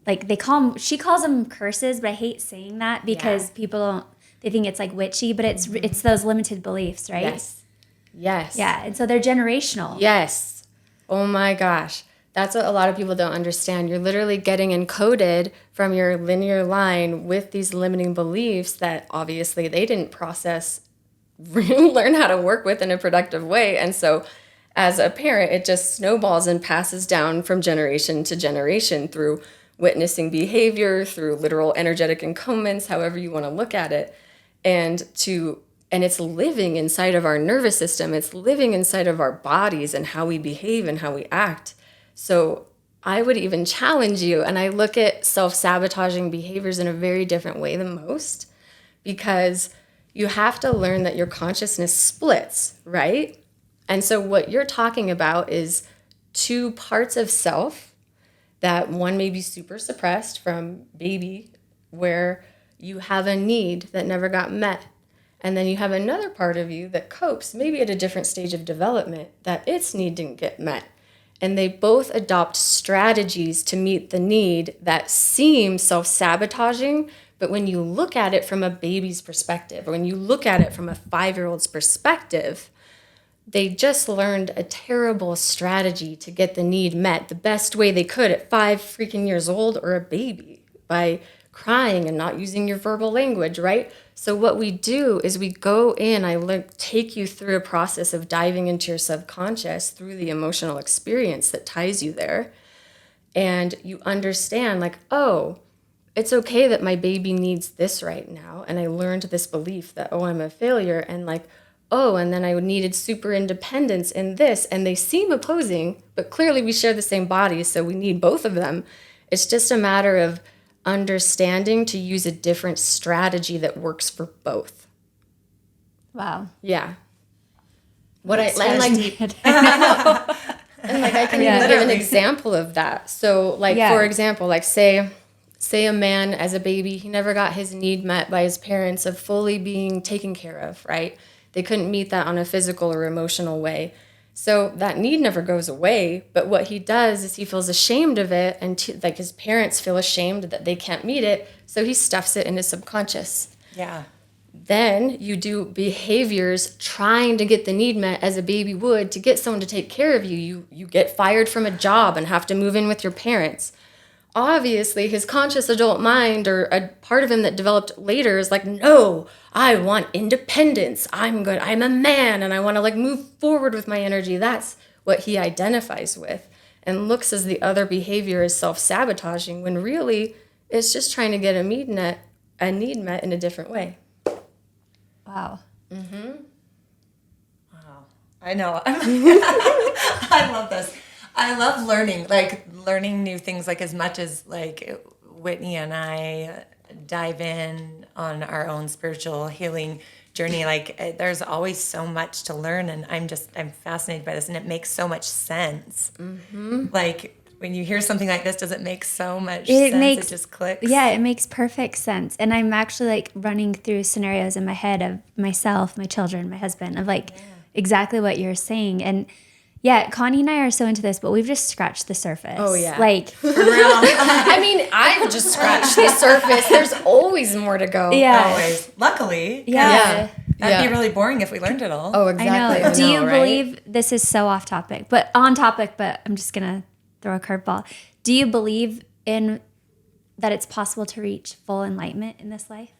like she calls them curses, but I hate saying that because people they think it's like witchy, but it's those limited beliefs, right? Yes. Yeah. And so they're generational. Yes. Oh my gosh. That's what a lot of people don't understand. You're literally getting encoded from your linear line with these limiting beliefs that obviously they didn't process, really learn how to work with in a productive way. And so as a parent, it just snowballs and passes down from generation to generation through witnessing behavior, through literal energetic encodements, however you want to look at it. And it's living inside of our nervous system. It's living inside of our bodies and how we behave and how we act. So I would even challenge you, and I look at self-sabotaging behaviors in a very different way than most, because you have to learn that your consciousness splits, right? And so what you're talking about is two parts of self, that one may be super suppressed from baby, where you have a need that never got met. And then you have another part of you that copes, maybe at a different stage of development, that its need didn't get met. And they both adopt strategies to meet the need that seem self-sabotaging, but when you look at it from a baby's perspective, or when you look at it from a 5-year-old's perspective, they just learned a terrible strategy to get the need met the best way they could at 5 freaking years old, or a baby, by crying and not using your verbal language, right? So what we do is we go in, take you through a process of diving into your subconscious through the emotional experience that ties you there. And you understand, like, oh, it's okay that my baby needs this right now. And I learned this belief that, oh, I'm a failure. And like, oh, and then I needed super independence in this. And they seem opposing, but clearly we share the same body, so we need both of them. It's just a matter of understanding to use a different strategy that works for both. Wow. Yeah. I can Yeah. even give an example of that. So for example, say a man as a baby, he never got his need met by his parents of fully being taken care of, right? They couldn't meet that on a physical or emotional way. So that need never goes away, but what he does is he feels ashamed of it, and his parents feel ashamed that they can't meet it, so he stuffs it in his subconscious. Yeah. Then you do behaviors trying to get the need met as a baby would to get someone to take care of you. You get fired from a job and have to move in with your parents. Obviously, his conscious adult mind, or a part of him that developed later, is like, no, I want independence. I'm a man, and I want to move forward with my energy. That's what he identifies with, and looks as the other behavior is self-sabotaging, when really it's just trying to get a need met in a different way. Wow. Mm-hmm. Wow. I know. I love this. I love learning new things, as much as Whitney and I dive in on our own spiritual healing journey. There's always so much to learn, and I'm fascinated by this, and it makes so much sense. Mm-hmm. When you hear something like this, does it make so much sense? It just clicks. Yeah, it makes perfect sense. And I'm actually running through scenarios in my head of myself, my children, my husband, of exactly what you're saying. And yeah, Connie and I are so into this, but we've just scratched the surface. Oh, yeah. For real. I mean, I've just scratched the surface. There's always more to go. Yeah. Always. Luckily. Yeah. That'd be really boring if we learned it all. Oh, exactly. I know. Do you right? believe, this is so off topic, but on topic, but I'm just going to throw a curveball. Do you believe in that it's possible to reach full enlightenment in this life?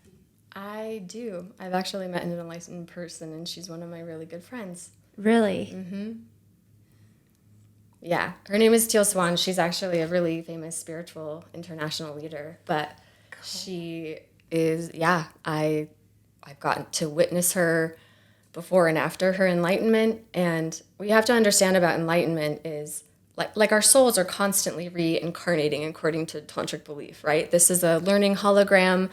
I do. I've actually met an enlightened person, and she's one of my really good friends. Really? Mm-hmm. Yeah, her name is Teal Swan. She's actually a really famous spiritual international leader, but she is, I've gotten to witness her before and after her enlightenment. And what you have to understand about enlightenment is like our souls are constantly reincarnating according to tantric belief, right? This is a learning hologram.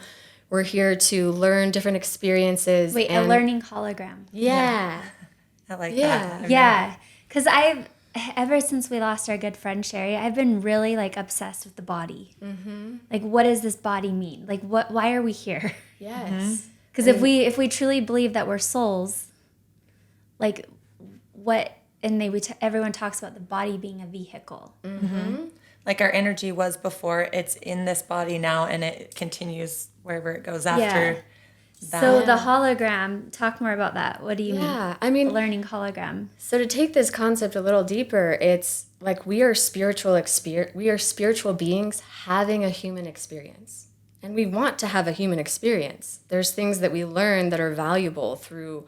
We're here to learn different experiences. Wait, a learning hologram. Yeah. I like that. Yeah, because ever since we lost our good friend Sherry, I've been really obsessed with the body. Mm-hmm. What does this body mean? Why are we here? Yes. Because if we truly believe that we're souls, what? And everyone talks about the body being a vehicle. Mm-hmm. Our energy was before, it's in this body now, and it continues wherever it goes after So the hologram, talk more about that. What do you mean? Yeah, I mean, Learning hologram. so to take this concept a little deeper, it's like we are spiritual beings having a human experience. And we want to have a human experience. There's things that we learn that are valuable through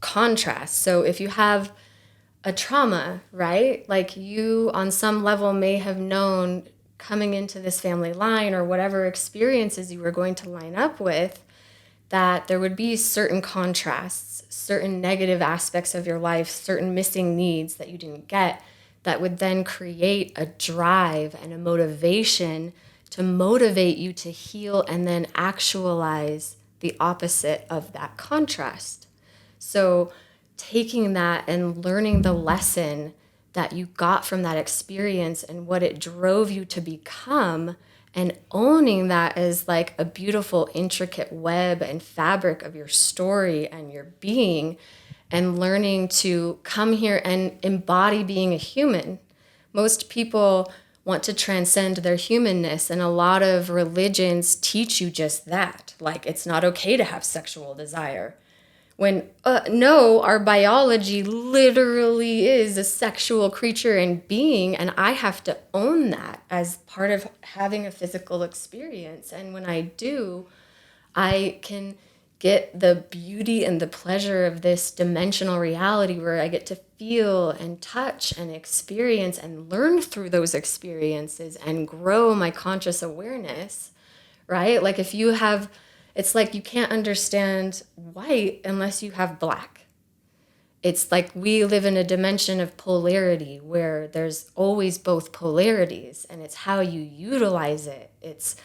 contrast. So if you have a trauma, right? Like you on some level may have known coming into this family line or whatever experiences you were going to line up with, that there would be certain contrasts, certain negative aspects of your life, certain missing needs that you didn't get, that would then create a drive and a motivation to motivate you to heal and then actualize the opposite of that contrast. So taking that and learning the lesson that you got from that experience and what it drove you to become, and owning that as like a beautiful, intricate web and fabric of your story and your being, and learning to come here and embody being a human. Most people want to transcend their humanness, and a lot of religions teach you just that. Like, it's not okay to have sexual desire. When, no, our biology literally is a sexual creature and being, and I have to own that as part of having a physical experience. And when I do, I can get the beauty and the pleasure of this dimensional reality where I get to feel and touch and experience and learn through those experiences and grow my conscious awareness, right? Like if you have... It's like you can't understand white unless you have black. It's like we live in a dimension of polarity where there's always both polarities, and it's how you utilize it. It's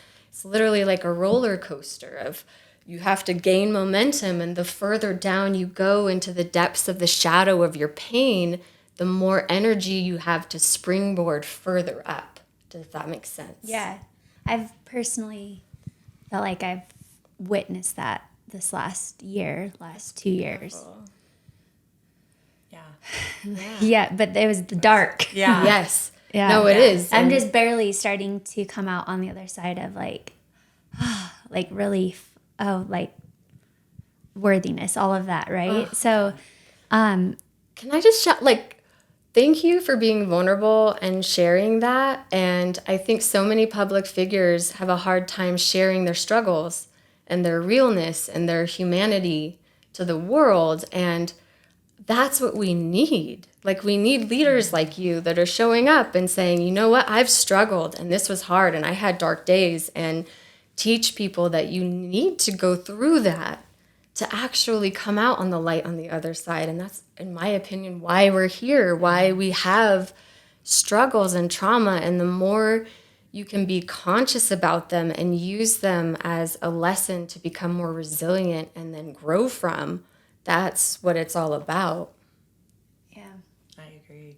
literally like a roller coaster of you have to gain momentum, and the further down you go into the depths of the shadow of your pain, the more energy you have to springboard further up. Does that make sense? Yeah. I've personally felt like I've witnessed that this last 2 years. Yeah. Yeah, but it was dark. Yeah. Yes. Yeah. No, it is. I'm And just barely starting to come out on the other side of like relief, like worthiness, all of that, right? So, can I just shout, like, thank you for being vulnerable and sharing that. And I think so many public figures have a hard time sharing their struggles and their realness and their humanity to the world. And that's what we need. Like, we need leaders like you that are showing up and saying, you know what, I've struggled and this was hard and I had dark days, and teach people that you need to go through that to actually come out on the light on the other side. And that's, in my opinion, why we're here, why we have struggles and trauma. And the more you can be conscious about them and use them as a lesson to become more resilient and then grow from, that's what it's all about. yeah. I agree.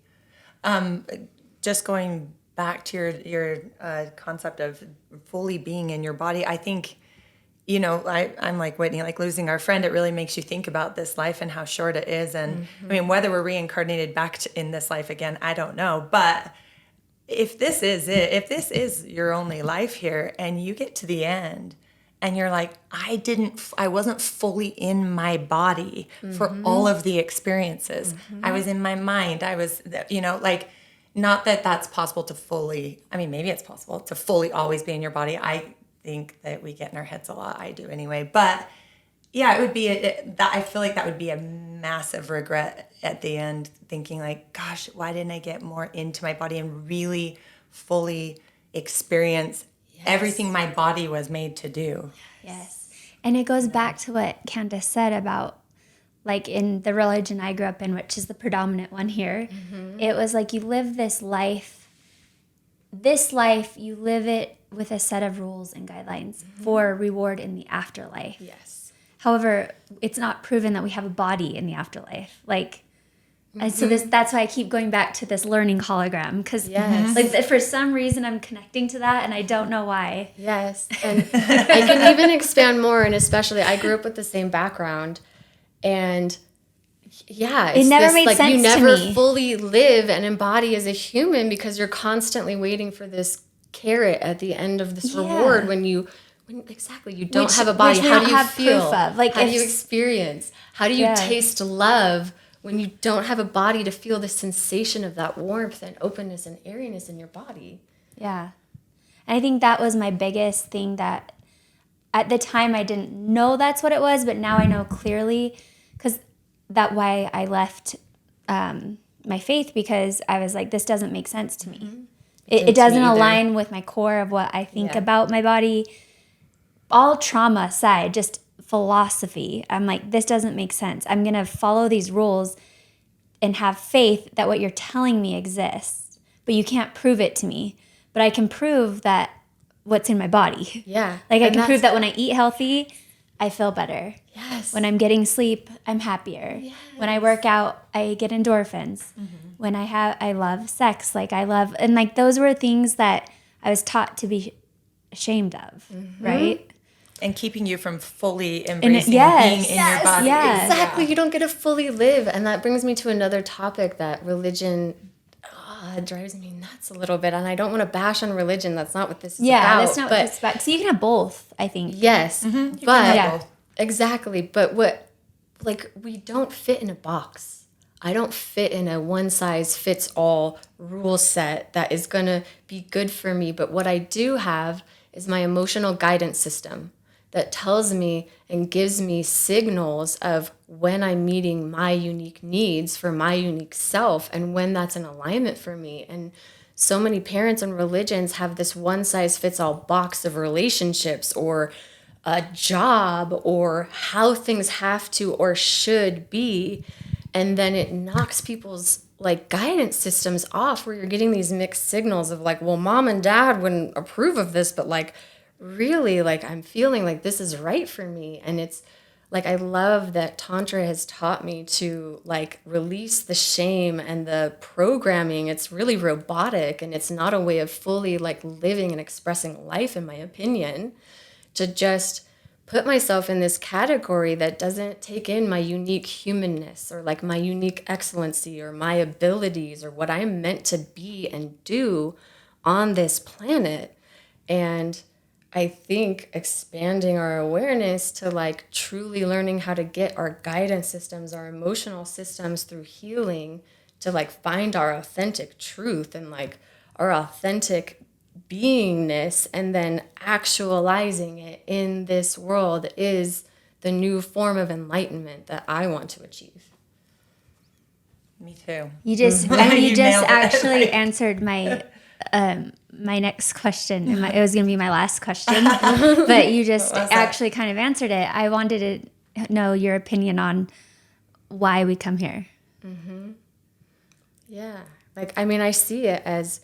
Just going back to your concept of fully being in your body, I think, you know, I'm like Whitney, like losing our friend, it really makes you think about this life and how short it is. And I mean, whether we're reincarnated back in this life again, I don't know. But if this is it, if this is your only life here and you get to the end and you're like, I wasn't fully in my body for all of the experiences. I was in my mind. I was, you know, like, not that that's possible to fully, I mean, maybe it's possible to fully always be in your body. I think that we get in our heads a lot. I do anyway. But yeah, it would be, I feel like that would be a massive regret at the end, thinking like, gosh, why didn't I get more into my body and really fully experience everything my body was made to do? Yes. And it goes back to what Candace said about, like, in the religion I grew up in, which is the predominant one here, it was like you live this life, you live it with a set of rules and guidelines for reward in the afterlife. Yes. However, it's not proven that we have a body in the afterlife. Like, and so that's why I keep going back to this learning hologram, because like for some reason I'm connecting to that and I don't know why. Yes. And I can even expand more, and especially I grew up with the same background, and yeah, it's it never this, made like, sense you to never me. fully live and embody as a human because you're constantly waiting for this carrot at the end of this reward when you exactly, you don't Which- have a body. which we How don't do you have feel? proof of. Like, how do if- you experience? How do you Yeah. taste love when you don't have a body to feel the sensation of that warmth and openness and airiness in your body? Yeah. And I think that was my biggest thing, that at the time I didn't know that's what it was, but now I know clearly, because that why I left my faith, because I was like, this doesn't make sense to me. It doesn't align with my core of what I think about my body. All trauma aside, just philosophy. I'm like, this doesn't make sense. I'm going to follow these rules and have faith that what you're telling me exists, but you can't prove it to me. But I can prove that what's in my body. Yeah. Like, I And can prove that's- that when I eat healthy, I feel better. Yes. When I'm getting sleep, I'm happier. Yes. When I work out, I get endorphins. When I love sex, and like those were things that I was taught to be ashamed of, right? And keeping you from fully embracing yes. being in your body. Yeah. Exactly. You don't get to fully live. And that brings me to another topic that religion drives me nuts a little bit. And I don't want to bash on religion. That's not what this is about. Yeah, that's not what but it's about. So you can have both, I think. yes. can But have both. exactly. But we don't fit in a box. I don't fit in a one size fits all rule set that is going to be good for me. But what I do have is my emotional guidance system that tells me and gives me signals of when I'm meeting my unique needs for my unique self and when that's in alignment for me. And so many parents and religions have this one size fits all box of relationships or a job or how things have to or should be. And then it knocks people's like guidance systems off, where you're getting these mixed signals of like, well, mom and dad wouldn't approve of this, but like, really, like, I'm feeling like this is right for me. And it's like, I love that Tantra has taught me to like release the shame and the programming. It's really robotic, and it's not a way of fully like living and expressing life, in my opinion, to just put myself in this category that doesn't take in my unique humanness or like my unique excellency or my abilities or what I'm meant to be and do on this planet. And I think expanding our awareness to like truly learning how to get our guidance systems, our emotional systems through healing, to like find our authentic truth and like our authentic beingness, and then actualizing it in this world is the new form of enlightenment that I want to achieve. Me too. You just, You you just nailed it. actually answered my next question. It was going to be my last question, but you just actually kind of answered it. I wanted to know your opinion on why we come here. Yeah. Like, I mean, I see it as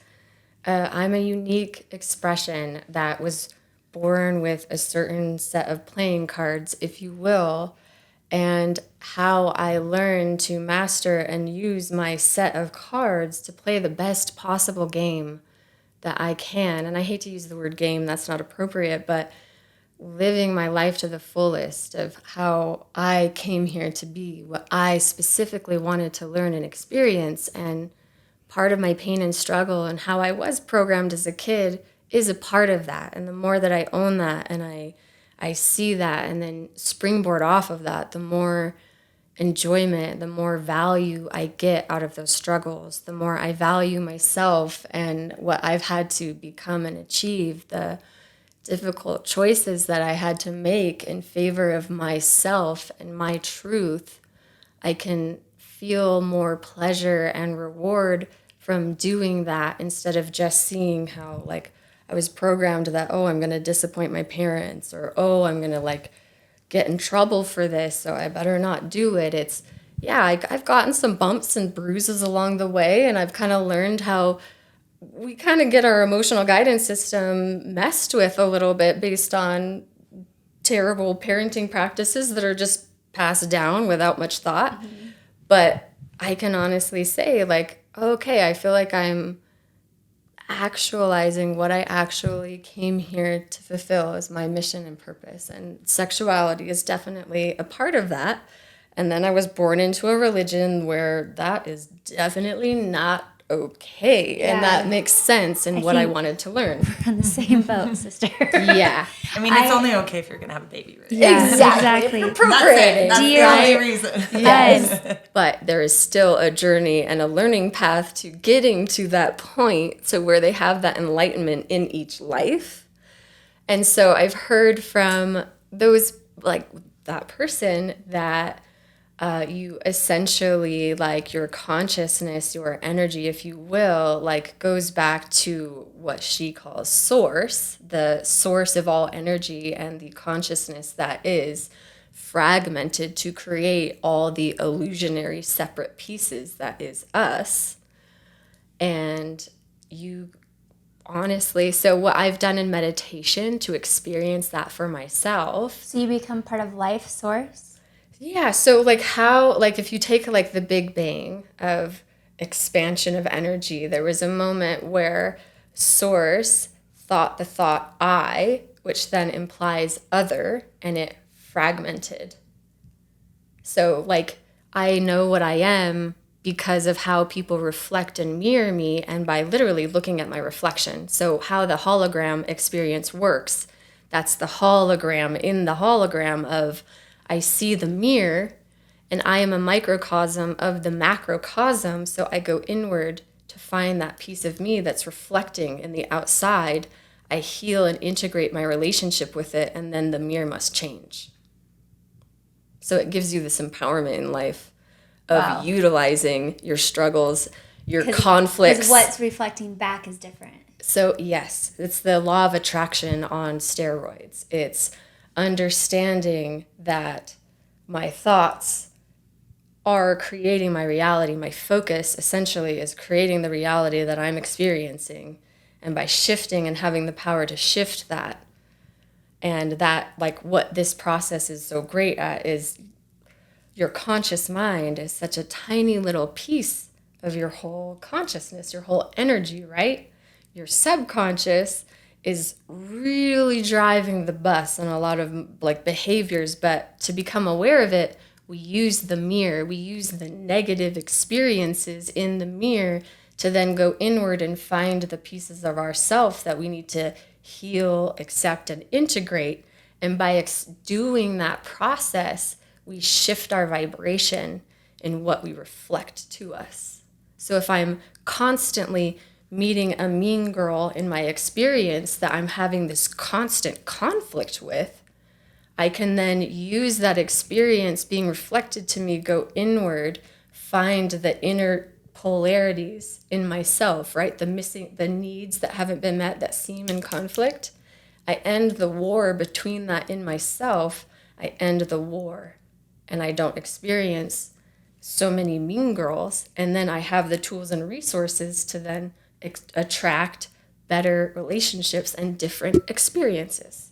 I'm a unique expression that was born with a certain set of playing cards, if you will, and how I learned to master and use my set of cards to play the best possible game that I can. And I hate to use the word game, that's not appropriate, but living my life to the fullest of how I came here to be, what I specifically wanted to learn and experience. And part of my pain and struggle and how I was programmed as a kid is a part of that. And the more that I own that and I see that and then springboard off of that, the more enjoyment, the more value I get out of those struggles, the more I value myself and what I've had to become and achieve, the difficult choices that I had to make in favor of myself and my truth. I can feel more pleasure and reward from doing that instead of just seeing how like I was programmed that, oh, I'm going to disappoint my parents, or, oh, I'm going to like get in trouble for this, so I better not do it. It's, yeah, I've gotten some bumps and bruises along the way, and I've kind of learned how we kind of get our emotional guidance system messed with a little bit based on terrible parenting practices that are just passed down without much thought. Mm-hmm. But I can honestly say, like, okay, I feel like I'm actualizing what I actually came here to fulfill as my mission and purpose. And sexuality is definitely a part of that. And then I was born into a religion where that is definitely not okay. Yeah. And that makes sense in what I think- wanted to learn. On the same boat, sister. Yeah. I mean, it's only okay if you're going to have a baby, right? Yeah, Exactly. exactly. Procreating. That's Do the you- only reason. Yes. But there is still a journey and a learning path to getting to that point, so where they have that enlightenment in each life. And so I've heard from those, like that person, that you essentially, like, your consciousness, your energy, if you will, like, goes back to what she calls source, the source of all energy, and the consciousness that is fragmented to create all the illusionary separate pieces that is us. And you honestly, so what I've done in meditation to experience that for myself. So you become part of life source? Yeah, so like how, like if you take like the Big Bang of expansion of energy, there was a moment where source thought the thought I, which then implies other, and it fragmented. So like I know what I am because of how people reflect and mirror me, and by literally looking at my reflection. So how the hologram experience works, that's the hologram in the hologram of I see the mirror, and I am a microcosm of the macrocosm, so I go inward to find that piece of me that's reflecting in the outside. I heal and integrate my relationship with it, and then the mirror must change. So it gives you this empowerment in life of utilizing your struggles, your conflicts. Because what's reflecting back is different. So yes, it's the law of attraction on steroids. It's understanding that my thoughts are creating my reality. My focus essentially is creating the reality that I'm experiencing. And by shifting and having the power to shift that, and that, like, what this process is so great at is your conscious mind is such a tiny little piece of your whole consciousness, your whole energy, right? Your subconscious is really driving the bus on a lot of like behaviors, but to become aware of it, we use the mirror, we use the negative experiences in the mirror to then go inward and find the pieces of ourself that we need to heal, accept, and integrate. And by doing that process, we shift our vibration in what we reflect to us. So if I'm constantly meeting a mean girl in my experience that I'm having this constant conflict with, I can then use that experience being reflected to me, go inward, find the inner polarities in myself, right? The needs that haven't been met that seem in conflict. I end the war between that in myself. I end the war, and I don't experience so many mean girls. And then I have the tools and resources to then attract better relationships and different experiences.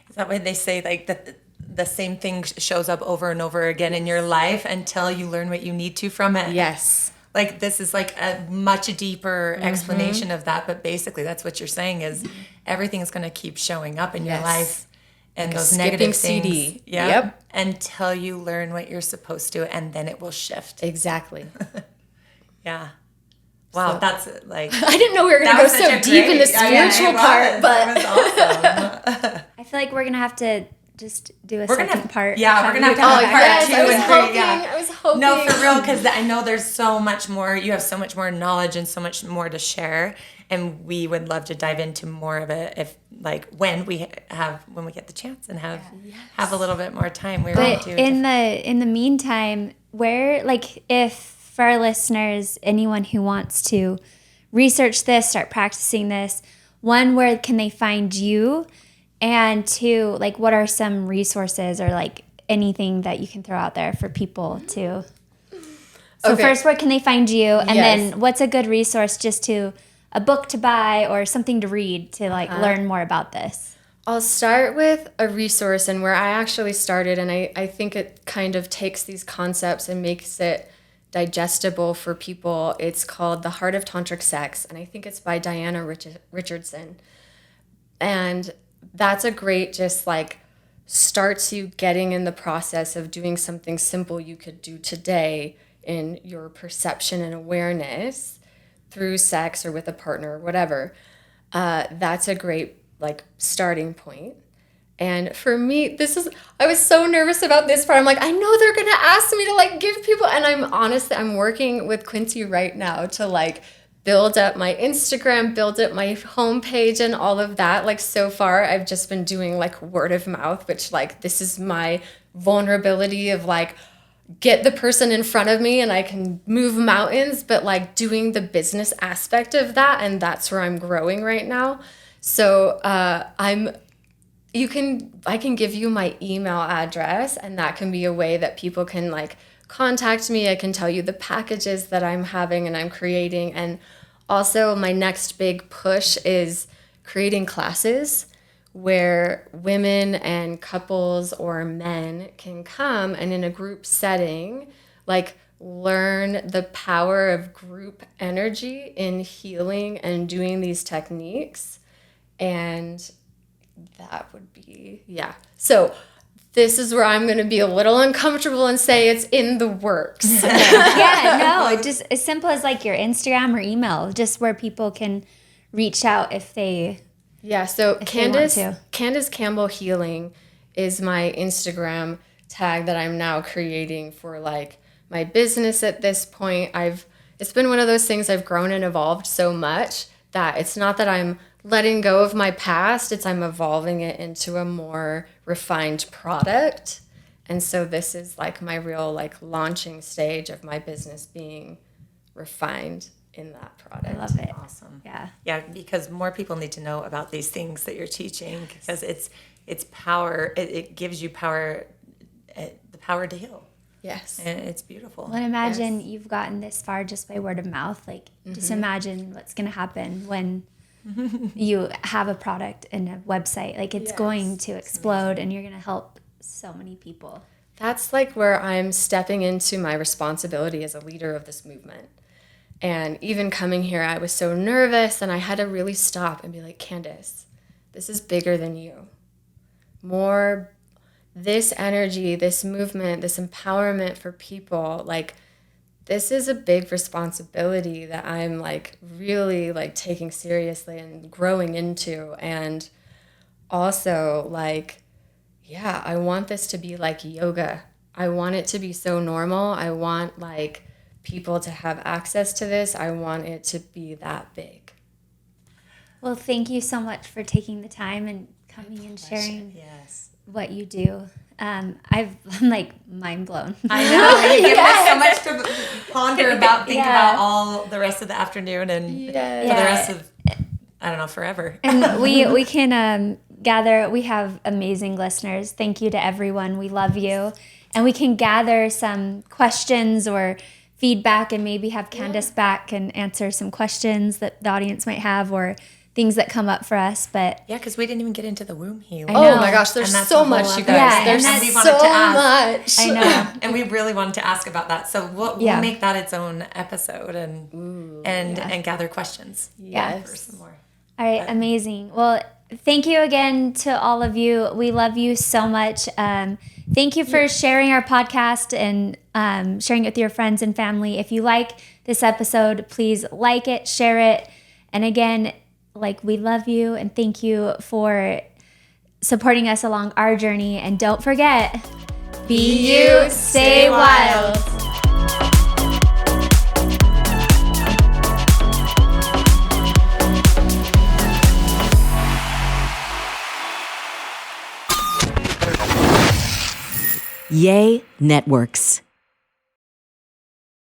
Is that why they say like that the same thing shows up over and over again in your life until you learn what you need to from it? Yes. Like this is like a much deeper explanation of that, but basically that's what you're saying is everything's going to keep showing up in your life, and like those skipping negative CD. things. Yep. Until you learn what you're supposed to, and then it will shift. Exactly. Yeah. Wow, that's like I didn't know we were going to go so deep in the spiritual part, but that was awesome. I feel like we're going to have to just do a second part. Yeah, we're gonna have to Have have you part guys- two and three. I was hoping. No, for real, because I know there's so much more. You have so much more knowledge and so much more to share, and we would love to dive into more of it if, like, when we get the chance and have a little bit more time. We But in the meantime, where, like, if for our listeners, anyone who wants to research this, start practicing this, one, where can they find you? And two, like, what are some resources or like anything that you can throw out there for people to? So first, where can they find you? And then what's a good resource just to a book to buy or something to read to like learn more about this? I'll start with a resource, and where I actually started, and I think it kind of takes these concepts and makes it digestible for people. It's called The Heart of Tantric Sex, and I think it's by Diana Richardson. And that's a great just like starts you getting in the process of doing something simple you could do today in your perception and awareness through sex or with a partner or whatever, that's a great like starting point. And for me, I was so nervous about this part. I'm like, I know they're going to ask me to like give people, and I'm working with Quincy right now to like build up my Instagram, build up my homepage and all of that. Like so far, I've just been doing like word of mouth, which like, this is my vulnerability of like, get the person in front of me and I can move mountains, but like doing the business aspect of that. And that's where I'm growing right now. So I can give you my email address, and that can be a way that people can like contact me. I can tell you the packages that I'm having and I'm creating. And also my next big push is creating classes where women and couples or men can come and in a group setting, like learn the power of group energy in healing and doing these techniques. And that would be, yeah. So this is where I'm going to be a little uncomfortable and say it's in the works. Just as simple as like your Instagram or email, just where people can reach out if they so Candace Campbell Healing is my Instagram tag that I'm now creating for like my business at this point. It's been one of those things I've grown and evolved so much that it's not that I'm letting go of my past, I'm evolving it into a more refined product. And so this is like my real like launching stage of my business being refined in that product. I love it. Awesome. Yeah, because more people need to know about these things that you're teaching, because it's power. It gives you power, the power to heal. Yes. And it's beautiful. Well, and imagine you've gotten this far just by word of mouth. Like, just imagine what's going to happen when you have a product and a website. Like, it's going to explode, and you're going to help so many people. That's like where I'm stepping into my responsibility as a leader of this movement. And even coming here, I was so nervous, and I had to really stop and be like, Candace, this is bigger than you. More this energy, this movement, this empowerment for people, like this is a big responsibility that I'm like really like taking seriously and growing into. And also like, yeah, I want this to be like yoga. I want it to be so normal. I want like people to have access to this. I want it to be that big. Well, thank you so much for taking the time and coming and sharing what you do. I'm like mind blown. I know. You've given us so much to ponder about, think about all the rest of the afternoon and for the rest of, I don't know, forever. And we can gather. We have amazing listeners. Thank you to everyone. We love you. And we can gather some questions or feedback and maybe have Candace back and answer some questions that the audience might have or things that come up for us. But because we didn't even get into the womb healing. Oh my gosh, there's so much, you guys. Yeah, there's so much. I know. And we really wanted to ask about that. So we'll make that its own episode and gather questions. Yes. For some more. All right, amazing. Well, thank you again to all of you. We love you so much. Thank you for sharing our podcast and sharing it with your friends and family. If you like this episode, please like it, share it. And again, like, we love you and thank you for supporting us along our journey. And don't forget, be you, stay wild. Yay Networks.